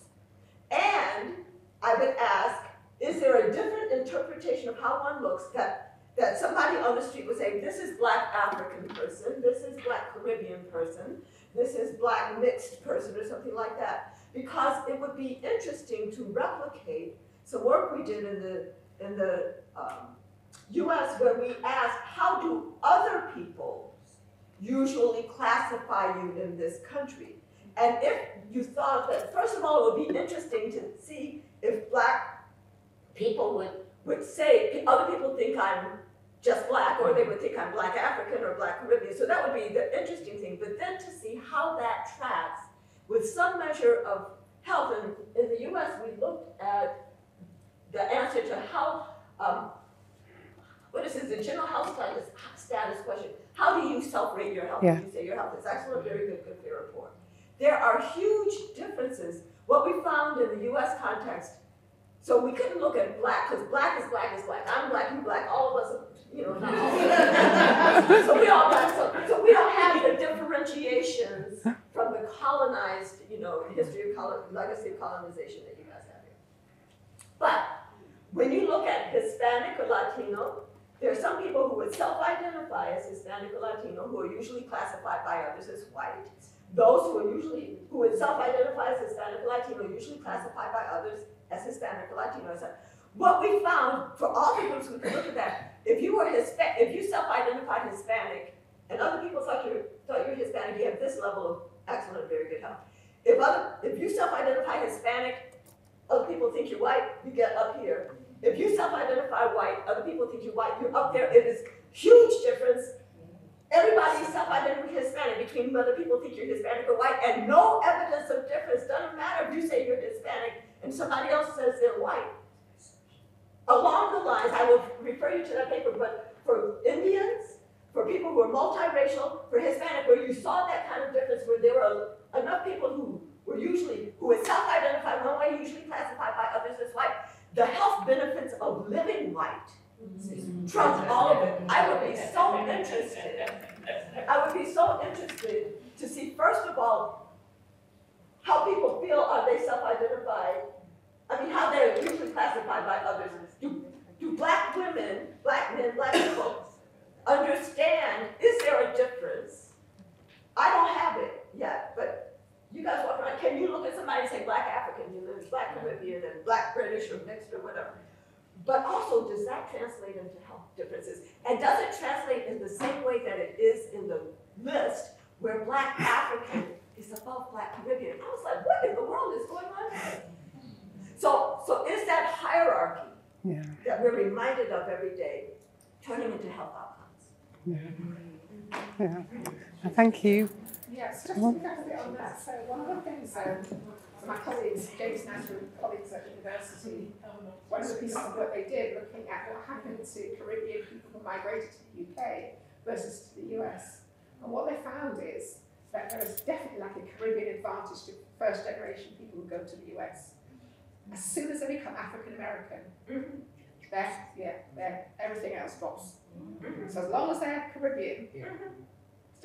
And I would ask, is there a different interpretation of how one looks that somebody on the street would say, this is Black African person, this is Black Caribbean person, this is Black mixed person, or something like that? Because it would be interesting to replicate some work we did in the US, where we asked, how do other people usually classify you in this country? And if you thought that, first of all, it would be interesting to see if Black people would say, other people think I'm just Black, or they would think I'm Black African or Black Caribbean. So that would be the interesting thing. But then to see how that tracks with some measure of health. And in the US, we looked at the answer to how, what is this, the general health status question. How do you self-rate your health? Yeah. You say your health is excellent, very good, good, fair report. There are huge differences. What we found in the US context, so we couldn't look at Black, because Black is Black is Black. I'm Black, you Black, all of us, you know, not all of us. So we all Black, so we don't have the differentiations from the colonized, you know, history of legacy of colonization that you guys have here. But when you look at Hispanic or Latino, There are some people who would self-identify as Hispanic or Latino who are usually classified by others as white. Those who would self-identify as Hispanic or Latino are usually classified by others as Hispanic or Latino. So what we found for all the groups, we could look at that. If you self-identified Hispanic and other people thought you were Hispanic, you have this level of excellent and very good health. If you self-identify Hispanic, other people think you're white, you get up here. If you self-identify white, other people think you're white, you're up there. It is huge difference. Everybody self-identifies Hispanic between whether people think you're Hispanic or white, and no evidence of difference. Doesn't matter if you say you're Hispanic and somebody else says they're white. Along the lines, I will refer you to that paper, but for Indians, for people who are multiracial, for Hispanic, where you saw that kind of difference, where there were enough people who would self-identify one way, usually classified by others as white, the health benefits of living white trump all of it. I would be so interested to see, first of all, how people feel. Are they self-identified? I mean, how they're usually classified by others. Do black women, black men, black people understand, is there a difference? I don't have it yet, but you guys walk around, can you look at somebody and say black African, you know, black Caribbean, and black British or mixed or whatever? But also, does that translate into health differences? And does it translate in the same way that it is in the list where black African is above black Caribbean? I was like, what in the world is going on here? So is that hierarchy that we're reminded of every day turning into health outcomes? Thank you. Yes, just to go a bit on that. So one of the things my colleagues, James Nasser colleagues at university, one of the pieces of work they did looking at what happened to Caribbean people who migrated to the UK versus to the US. And what they found is that there is definitely like a Caribbean advantage to first generation people who go to the US. As soon as they become African American, everything else drops. So as long as they're Caribbean,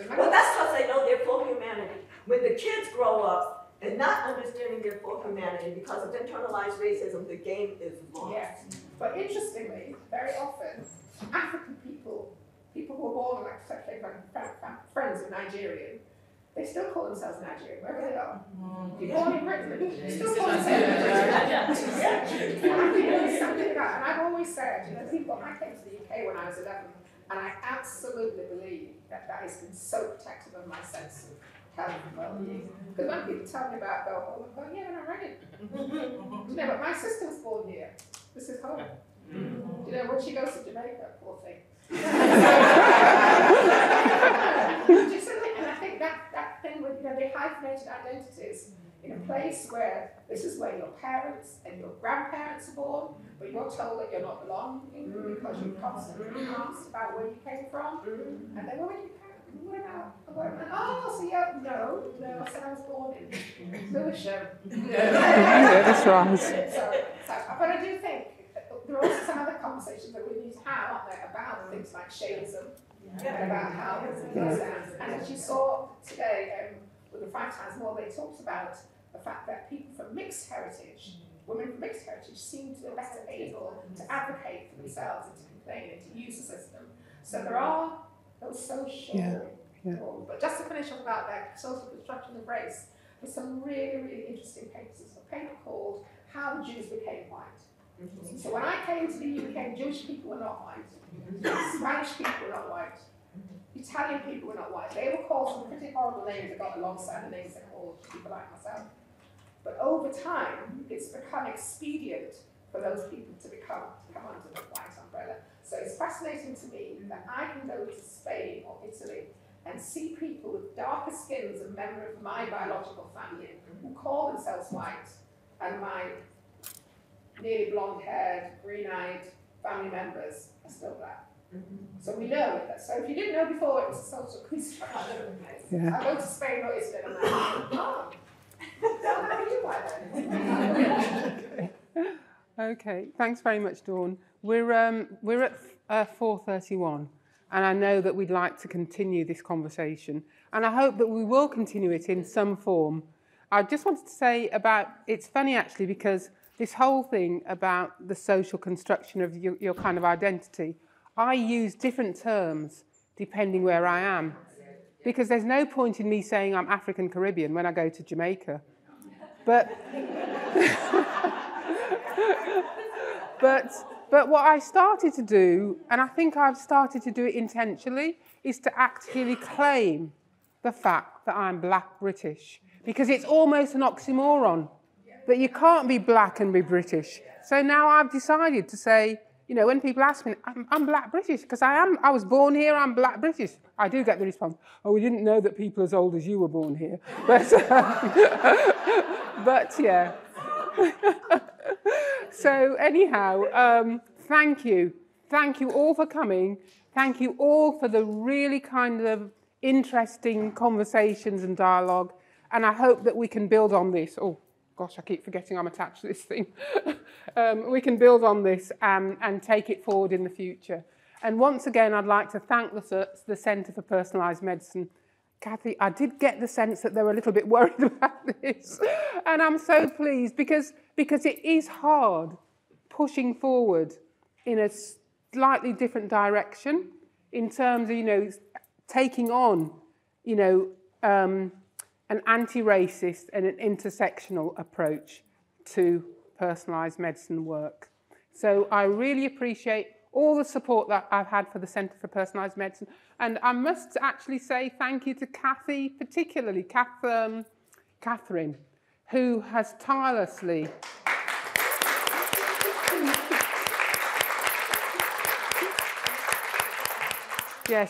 well, that's because they know their full humanity. When the kids grow up and not understanding their full humanity because of internalized racism, the game is lost. Yes, but interestingly, very often, African people who are born like friends of Nigerian, they still call themselves Nigerian, wherever they are. You're born in Britain, they still call themselves Nigerian. And I've always said, you know, people, I came to the UK when I was 11, and I absolutely believe that has been so protective of my sense of health and well-being. Because when people tell me about go home, I'm going, yeah, I'm ready. You know, but my sister was born here. This is home. You know, when she goes to Jamaica, poor thing. And I think that thing with, you know, the hyphenated identities in a place where this is where your parents and your grandparents are born, but you're told that you're not belonging because you're constantly asked about where you came from. And then, where did you come? What about? Oh, so yeah, no, I said I was born in Lewisham. Yeah, that's right. But I do think there are also some other conversations that we need to have, aren't there, about things like shadeism, and about how and as you saw today with the 5 times more, they talked about the fact that people from mixed heritage, women from mixed heritage, seem to be better able to advocate for themselves and to complain and to use the system. So there are those social, but just to finish off about that social construction of race, there's some really, really interesting papers. There's a paper called How the Jews Became White. So when I came to the UK, Jewish people were not white. Spanish people were not white. Italian people were not white. They were called some pretty horrible names that got alongside the names they called people like myself. But over time, it's become expedient for those people to come under the white umbrella. So it's fascinating to me that I can go to Spain or Italy and see people with darker skins and members of my biological family who call themselves white, and my nearly blonde-haired, green-eyed family members are still black. So we know that. So if you didn't know before, it was a social construction. I go to Spain or Italy and I'm like, oh, how do you like that? Okay, thanks very much, Dawn. We're at 4:31, and I know that we'd like to continue this conversation, and I hope that we will continue it in some form. I just wanted to say it's funny actually, because this whole thing about the social construction of your kind of identity, I use different terms depending where I am. Because there's no point in me saying I'm African Caribbean when I go to Jamaica. But but what I started to do, and I think I've started to do it intentionally, is to actually claim the fact that I'm Black British. Because it's almost an oxymoron that you can't be Black and be British. So now I've decided to say, you know, when people ask me, I'm Black British, because I was born here, I'm Black British. I do get the response, oh, we didn't know that people as old as you were born here. But, but yeah. So anyhow, thank you. Thank you all for coming. Thank you all for the really kind of interesting conversations and dialogue. And I hope that we can build on this. Oh, gosh, I keep forgetting I'm attached to this thing. We can build on this and take it forward in the future. And once again, I'd like to thank the Centre for Personalised Medicine. Kathy, I did get the sense that they were a little bit worried about this. And I'm so pleased because it is hard pushing forward in a slightly different direction in terms of, you know, taking on, you know, an anti-racist and an intersectional approach to personalised medicine work. So I really appreciate all the support that I've had for the Centre for Personalised Medicine. And I must actually say thank you to Kathy, particularly Catherine, who has tirelessly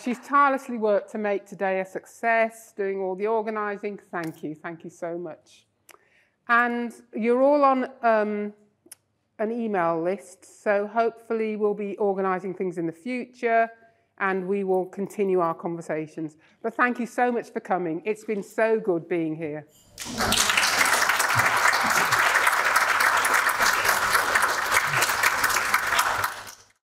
she's tirelessly worked to make today a success, doing all the organising. Thank you so much. And you're all on an email list, so hopefully we'll be organising things in the future and we will continue our conversations. But thank you so much for coming. It's been so good being here.